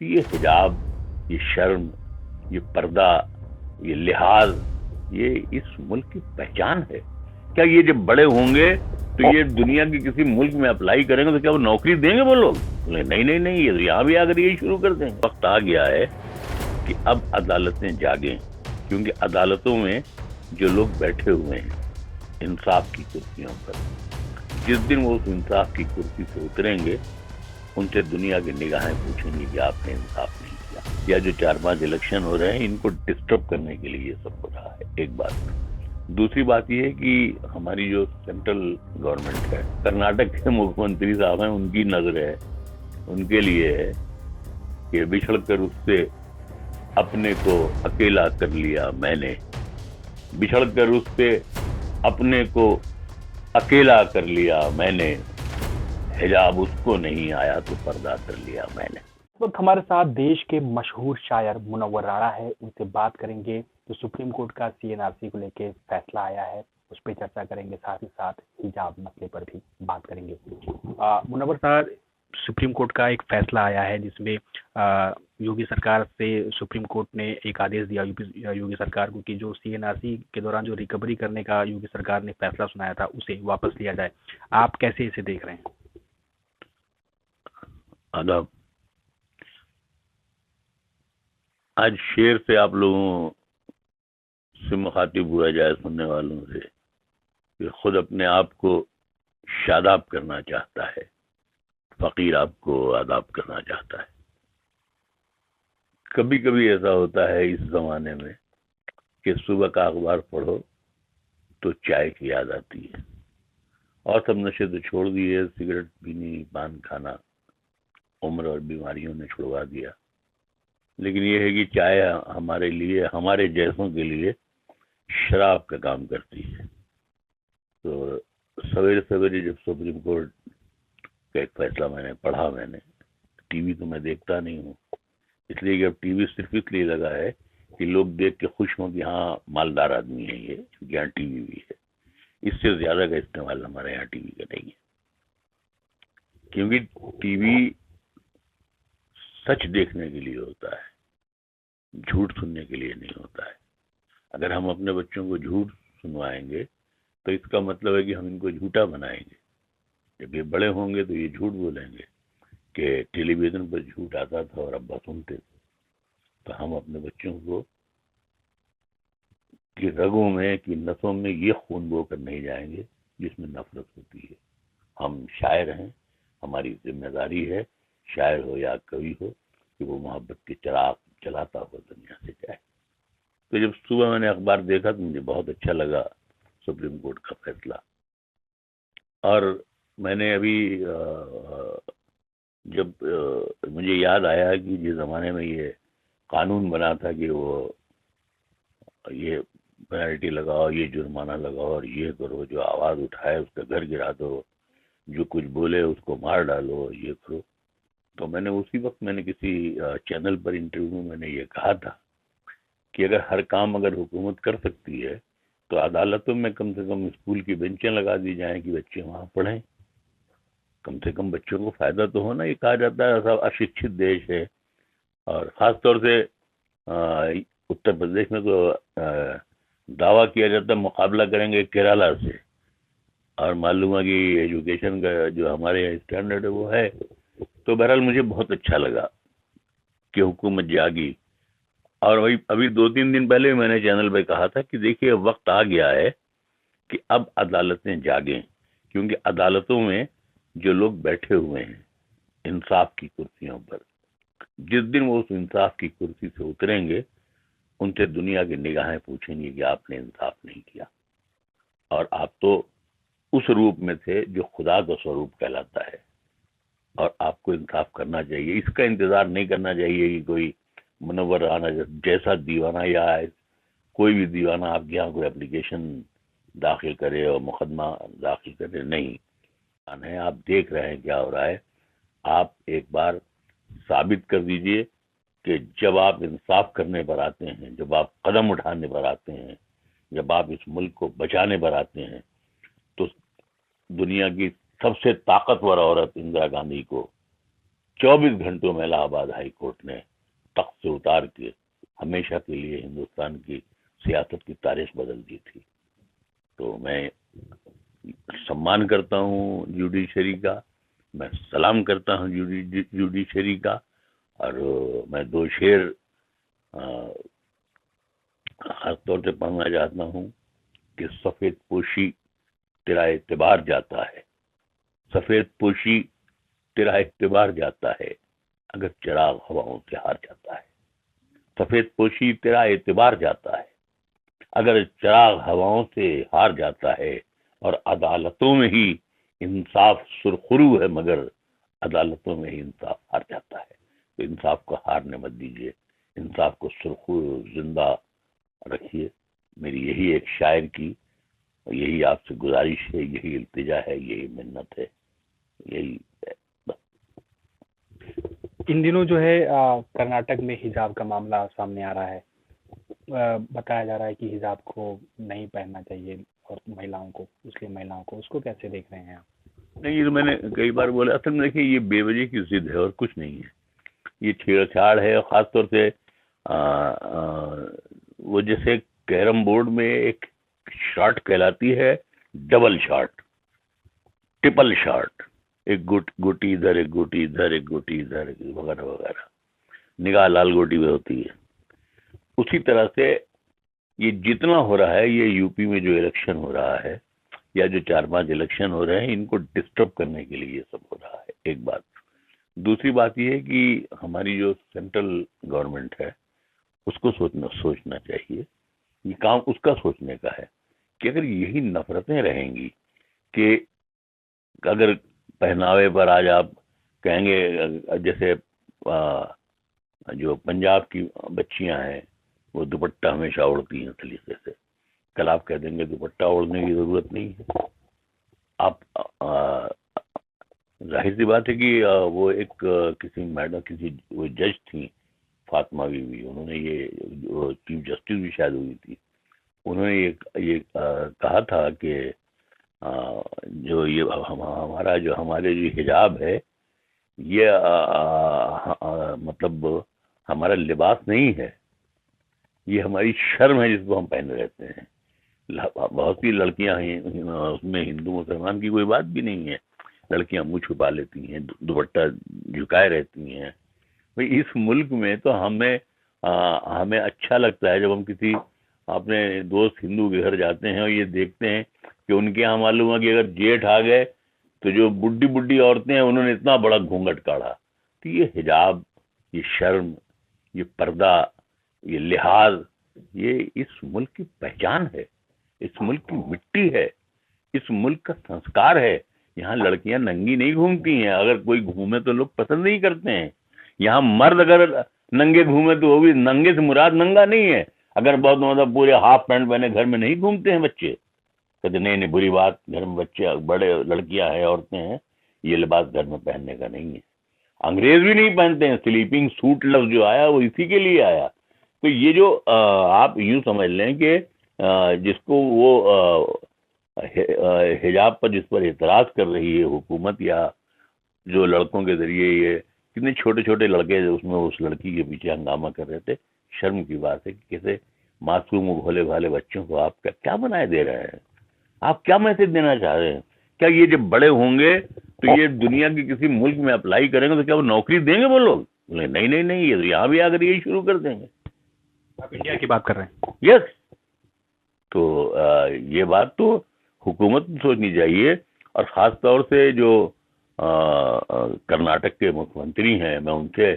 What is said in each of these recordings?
तो ये हिजाब, ये शर्म, ये पर्दा, ये लिहाज, ये इस मुल्क की पहचान है। क्या ये जब बड़े होंगे तो ये दुनिया के किसी मुल्क में अप्लाई करेंगे तो क्या वो नौकरी देंगे वो लोग? नहीं नहीं नहीं, ये तो यहाँ भी आकर यही शुरू कर देंगे। वक्त आ गया है कि अब अदालतें जागें, क्योंकि अदालतों में जो लोग बैठे हुए हैं इंसाफ की कुर्सियों पर, जिस दिन वो उस इंसाफ की कुर्सी से उतरेंगे उनसे दुनिया की निगाहें पूछेंगी कि आपने इंसाफ नहीं किया। या जो 4-5 इलेक्शन हो रहे हैं इनको डिस्टर्ब करने के लिए ये सब हो रहा है, एक बात। दूसरी बात ये है कि हमारी जो सेंट्रल गवर्नमेंट है, कर्नाटक के मुख्यमंत्री साहब हैं, उनकी नजर है, उनके लिए है कि बिछड़ कर उससे अपने को अकेला कर लिया मैंने, बिछड़ कर उससे अपने को अकेला कर लिया मैंने, हिजाब उसको नहीं आया तो पर्दा कर लिया मैंने। वक्त हमारे साथ देश के मशहूर शायर मुनव्वर राणा है, उनसे बात करेंगे। जो सुप्रीम कोर्ट का सीएनआरसी को लेके फैसला आया है उस पर चर्चा करेंगे, साथ ही साथ हिजाब मसले पर भी बात करेंगे। मुनव्वर साहब, सुप्रीम कोर्ट का एक फैसला आया है जिसमें योगी सरकार से सुप्रीम कोर्ट ने एक आदेश दिया योगी सरकार को कि जो सीएनआरसी के दौरान जो रिकवरी करने का योगी सरकार ने फैसला सुनाया था उसे वापस लिया जाए। आप कैसे इसे देख रहे हैं? आदाब। आज शेर से आप लोगों से मुखातिब हुआ जाए, सुनने वालों से, कि खुद अपने आप को शादाब करना चाहता है, फकीर आपको आदाब करना चाहता है। कभी कभी ऐसा होता है इस जमाने में कि सुबह का अखबार पढ़ो तो चाय की याद आती है, और सब नशे तो छोड़ दिए, सिगरेट पीनी, पान खाना उम्र और बीमारियों ने छुड़वा दिया। लेकिन यह है कि चाय हमारे लिए, हमारे जैसों के लिए शराब का काम करती है। तो सवेरे सवेरे जब सुप्रीम कोर्ट का एक फैसला मैंने पढ़ा, मैंने टीवी तो मैं देखता नहीं हूँ, इसलिए कि अब टीवी सिर्फ इसलिए लगा है कि लोग देख के खुश हों कि हाँ मालदार आदमी है ये, क्योंकि यहाँ टीवी भी है। इससे ज्यादा का इस्तेमाल हमारे यहाँ टीवी का नहीं है, क्योंकि टीवी सच देखने के लिए होता है, झूठ सुनने के लिए नहीं होता है। अगर हम अपने बच्चों को झूठ सुनवाएंगे तो इसका मतलब है कि हम इनको झूठा बनाएंगे। जब ये बड़े होंगे तो ये झूठ बोलेंगे कि टेलीविजन पर झूठ आता था और अब्बा सुनते थे। तो हम अपने बच्चों को कि रगों में, कि नसों में ये खून बो कर नहीं जाएंगे जिसमें नफरत होती है। हम शायर हैं, हमारी जिम्मेदारी है, शायर हो या कवि हो, कि वो मोहब्बत के चिराग चलाता हुआ दुनिया से जाए। तो जब सुबह मैंने अखबार देखा तो मुझे बहुत अच्छा लगा सुप्रीम कोर्ट का फैसला। और मैंने अभी जब मुझे याद आया कि जिस जमाने में ये कानून बना था कि वो ये पेनल्टी लगाओ, ये जुर्माना लगाओ और ये करो, जो आवाज उठाए उसका घर गिरा दो, जो कुछ बोले उसको मार डालो, ये करो। तो मैंने उसी वक्त मैंने किसी चैनल पर इंटरव्यू में मैंने ये कहा था कि अगर हर काम अगर हुकूमत कर सकती है तो अदालतों में कम से कम स्कूल की बेंचें लगा दी जाएं कि बच्चे वहां पढ़ें, कम से कम बच्चों को फायदा तो हो ना। ये कहा जाता है सब अशिक्षित देश है, और खास तौर से उत्तर प्रदेश में तो दावा किया जाता है मुकाबला करेंगे केरला से, और मालूम है कि एजुकेशन का जो हमारे यहाँ स्टैंडर्ड है वो है। तो बहरहाल मुझे बहुत अच्छा लगा कि हुकूमत जागी। और वही अभी 2-3 दिन पहले मैंने चैनल पे कहा था कि देखिए वक्त आ गया है कि अब अदालतें जागें, क्योंकि अदालतों में जो लोग बैठे हुए हैं इंसाफ की कुर्सियों पर, जिस दिन वो उस इंसाफ की कुर्सी से उतरेंगे उनसे दुनिया की निगाहें पूछेंगी कि आपने इंसाफ नहीं किया, और आप तो उस रूप में थे जो खुदा का स्वरूप कहलाता है, और आपको इंसाफ करना चाहिए। इसका इंतजार नहीं करना चाहिए कि कोई मुनव्वर राणा जैसा दीवाना या कोई भी दीवाना आपके यहाँ कोई एप्लीकेशन दाखिल करे और मुकदमा दाखिल करे। नहीं है, आप देख रहे हैं क्या हो रहा है। आप एक बार साबित कर दीजिए कि जब आप इंसाफ करने पर आते हैं, जब आप कदम उठाने पर आते हैं, जब आप इस मुल्क को बचाने पर आते हैं, तो दुनिया की सबसे ताकतवर औरत इंदिरा गांधी को 24 घंटों में इलाहाबाद हाई कोर्ट ने तख्त से उतार के हमेशा के लिए हिंदुस्तान की सियासत की तारीख बदल दी थी। तो मैं सम्मान करता हूँ जुडिशरी का, मैं सलाम करता हूँ जुडिशरी का, और मैं दो शेर खासतौर से पढ़ना चाहता हूँ कि सफेद पोशी तेरा एतबार जाता है, सफेद पोशी तेरा एतबार जाता है, अगर चिराग हवाओं से हार जाता है। सफेद पोशी तेरा एतबार जाता है, अगर चिराग हवाओं से हार जाता है, और अदालतों में ही इंसाफ सुरखरू है, मगर अदालतों में ही इंसाफ हार जाता है। तो इंसाफ को हारने मत दीजिए, इंसाफ को सुरखरू जिंदा रखिए। मेरी यही एक शायर की यही आपसे गुजारिश है, यही इल्तिजा है, यही मिन्नत है, यही है। इन दिनों जो है कर्नाटक में हिजाब का मामला सामने आ रहा है। बताया जा रहा है कि हिजाब को नहीं पहनना चाहिए और महिलाओं को, मुस्लिम महिलाओं को, उसको कैसे देख रहे हैं आप? नहीं, ये तो मैंने कई बार बोला। असल में देखिए, ये बेवजह की जिद है और कुछ नहीं है। ये छेड़छाड़ है, और खासतौर से वो जैसे कैरम बोर्ड में एक शॉट कहलाती है डबल शॉट, ट्रिपल शॉट, एक गोटी इधर, एक गोटी इधर, एक गोटी इधर, वगैरह वगैरह, निगाह लाल गोटी में होती है। उसी तरह से ये जितना हो रहा है, ये यूपी में जो इलेक्शन हो रहा है या जो 4-5 इलेक्शन हो रहे हैं, इनको डिस्टर्ब करने के लिए ये सब हो रहा है, एक बात। दूसरी बात ये है कि हमारी जो सेंट्रल गवर्नमेंट है उसको सोचना चाहिए। ये काम उसका सोचने का है कि अगर यही नफरतें रहेंगी कि अगर पहनावे पर आज आप कहेंगे, जैसे जो पंजाब की बच्चियां हैं वो दुपट्टा हमेशा ओढ़ती हैं सलीके से, कल आप कह देंगे दुपट्टा ओढ़ने की जरूरत नहीं है। आप जाहिर सी बात है कि वो एक किसी मैडम, किसी वो जज थी फातिमा बीवी, उन्होंने ये चीफ जस्टिस भी शायद हुई थी, उन्होंने ये कहा था कि जो ये हमारा जो हमारे जो हिजाब है, ये मतलब हमारा लिबास नहीं है, ये हमारी शर्म है जिसको हम पहने रहते हैं। बहुत सी लड़कियां हैं उसमें, हिंदू मुसलमान की कोई बात भी नहीं है, लड़कियां मुंह छुपा लेती हैं, दुपट्टा झुकाए रहती हैं। भाई इस मुल्क में तो हमें अच्छा लगता है जब हम किसी अपने दोस्त हिंदू के घर जाते हैं और ये देखते हैं कि उनके यहाँ मालूम है कि अगर जेठ आ गए तो जो बुढ़ी बुढ़ी औरतें हैं उन्होंने इतना बड़ा घूंघट काढ़ा। तो ये हिजाब, ये शर्म, ये पर्दा, ये लिहाज, ये इस मुल्क की पहचान है, इस मुल्क की मिट्टी है, इस मुल्क का संस्कार है। यहाँ लड़कियां नंगी नहीं घूमती हैं, अगर कोई घूमे तो लोग पसंद नहीं करते हैं। यहाँ मर्द अगर नंगे घूमे तो वो भी नंगे से मुराद नंगा नहीं है, अगर बहुत मतलब पूरे हाफ पैंट पहने घर में नहीं घूमते हैं बच्चे, कहते नहीं बुरी बात, घर में बच्चे बड़े लड़कियां हैं, औरतें हैं, ये लिबास घर में पहनने का नहीं है। अंग्रेज भी नहीं पहनते हैं, स्लीपिंग सूट लफ्ज जो आया वो इसी के लिए आया। तो ये जो आप यूं समझ लें कि जिसको वो हिजाब पर जिस पर एतराज कर रही है हुकूमत, या जो लड़कों के जरिए ये कितने छोटे छोटे लड़के उसमें उस लड़की के पीछे हंगामा कर रहे थे, शर्म की बात है कि कैसे मासूम भोले भाले बच्चों को आप क्या बनाए दे रहे हैं, आप क्या मैसेज देना चाह रहे हैं? क्या ये जब बड़े होंगे तो ये दुनिया के किसी मुल्क में अप्लाई करेंगे तो क्या वो नौकरी देंगे वो लोग? बोले नहीं नहीं नहीं, ये तो यहाँ भी आकर यही शुरू कर देंगे। आप इंडिया की बात कर रहे हैं? यस। तो ये बात तो हुकूमत को सोचनी चाहिए, और ख़ास तौर से जो कर्नाटक के मुख्यमंत्री हैं, मैं उनसे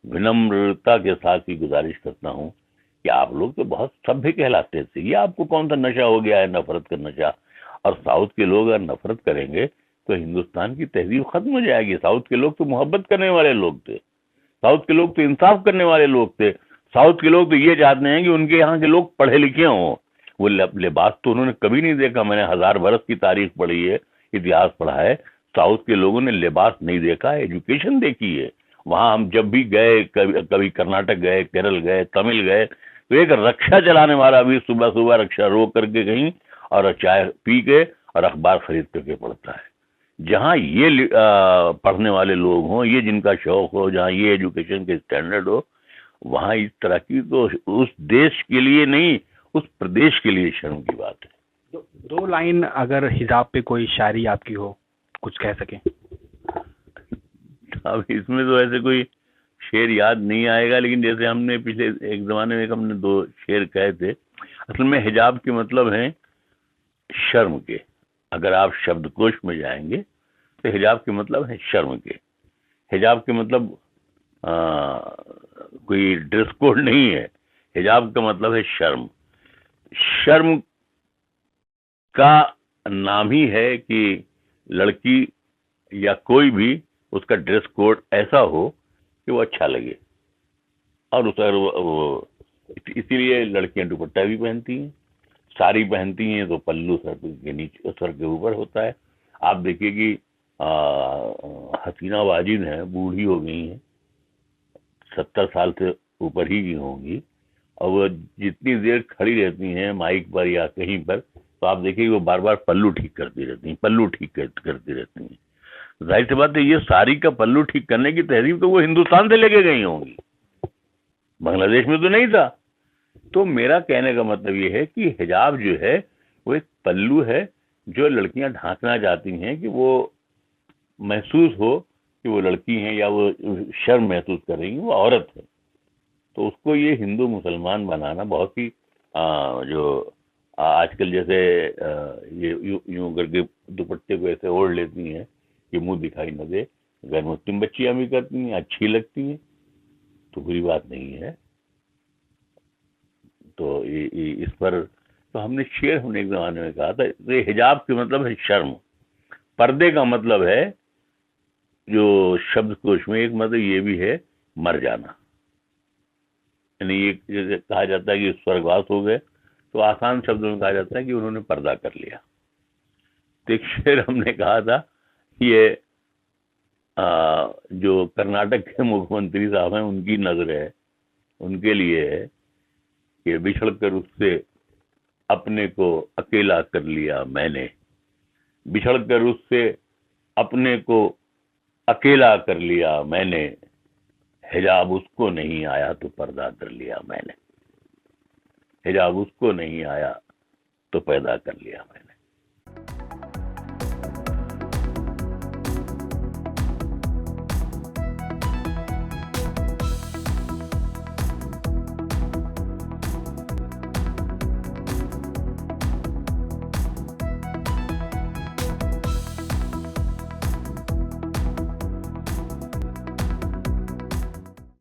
विनम्रता के साथ ही गुजारिश करता हूं कि आप लोग तो बहुत सभ्य कहलाते थे, ये आपको कौन सा नशा हो गया है, नफरत का नशा? और साउथ के लोग अगर नफरत करेंगे तो हिंदुस्तान की तहजीब खत्म हो जाएगी। साउथ के लोग तो मोहब्बत करने वाले लोग थे, साउथ के लोग तो इंसाफ करने वाले लोग थे, साउथ के लोग तो ये चाहते हैं कि उनके यहाँ के लोग पढ़े लिखे हों। वो लिबास तो उन्होंने कभी नहीं देखा, मैंने 1000 बरस की तारीख पढ़ी है, इतिहास पढ़ा है, साउथ के लोगों ने लिबास नहीं देखा, एजुकेशन देखी है। वहां हम जब भी गए, कभी कर्नाटक गए, केरल गए, तमिल गए, तो एक रक्षा चलाने वाला भी सुबह सुबह रक्षा रोक करके कहीं और चाय पी के और अखबार खरीद करके पढ़ता है। जहाँ ये पढ़ने वाले लोग हों, ये जिनका शौक हो, जहाँ ये एजुकेशन के स्टैंडर्ड हो, वहाँ इस तरह की तो उस देश के लिए नहीं, उस प्रदेश के लिए शर्म की बात है। दो लाइन अगर हिजाब पे कोई शायरी आपकी हो, कुछ कह सकें। अब इसमें तो ऐसे कोई शेर याद नहीं आएगा, लेकिन जैसे हमने पिछले एक जमाने में हमने 2 शेर कहे थे। असल में हिजाब के मतलब है शर्म के। अगर आप शब्दकोश में जाएंगे तो हिजाब के मतलब है शर्म के। हिजाब के मतलब कोई ड्रेस कोड नहीं है। हिजाब का मतलब है शर्म। शर्म का नाम ही है कि लड़की या कोई भी उसका ड्रेस कोड ऐसा हो कि वो अच्छा लगे। और इसीलिए लड़कियां दुपट्टा भी पहनती हैं, साड़ी पहनती हैं, तो पल्लू सर के नीचे, सर के ऊपर होता है। आप देखिए कि हसीना वाजिद हैं, बूढ़ी हो गई हैं, 70 साल से ऊपर ही की होंगी, और वो जितनी देर खड़ी रहती हैं माइक पर या कहीं पर, तो आप देखिए वो बार बार पल्लू ठीक करती रहती हैं, पल्लू ठीक करती रहती हैं। जाहिर सी बात है, ये साड़ी का पल्लू ठीक करने की तहरीर तो वो हिंदुस्तान से लेके गई होंगी, बांग्लादेश में तो नहीं था। तो मेरा कहने का मतलब ये है कि हिजाब जो है वो एक पल्लू है जो लड़कियां ढांकना चाहती हैं कि वो महसूस हो कि वो लड़की हैं, या वो शर्म महसूस कर रही हैं, वो औरत है। तो उसको ये हिंदू मुसलमान बनाना बहुत ही जो आजकल जैसे ये यूं करके दुपट्टे को ऐसे ओढ़ लेती हैं कि मुंह दिखाई न दे, गैर मुस्लिम बच्चियां भी करती हैं, अच्छी लगती हैं, तो बुरी बात नहीं है। तो इस पर तो हमने एक जमाने में कहा था, ये हिजाब के मतलब है शर्म। पर्दे का मतलब है, जो शब्दकोश में एक मतलब ये भी है, मर जाना। यानी ये जैसे कहा जाता है कि स्वर्गवास हो गए, तो आसान शब्दों में कहा जाता है कि उन्होंने पर्दा कर लिया। तो एक शेर हमने कहा था, ये जो कर्नाटक के मुख्यमंत्री साहब हैं, उनकी नजर है, उनके लिए है कि बिछड़ कर उससे अपने को अकेला कर लिया मैंने, बिछड़ कर उससे अपने को अकेला कर लिया मैंने, हिजाब उसको नहीं आया तो पर्दा कर लिया मैंने, हिजाब उसको नहीं आया तो पैदा कर लिया मैंने।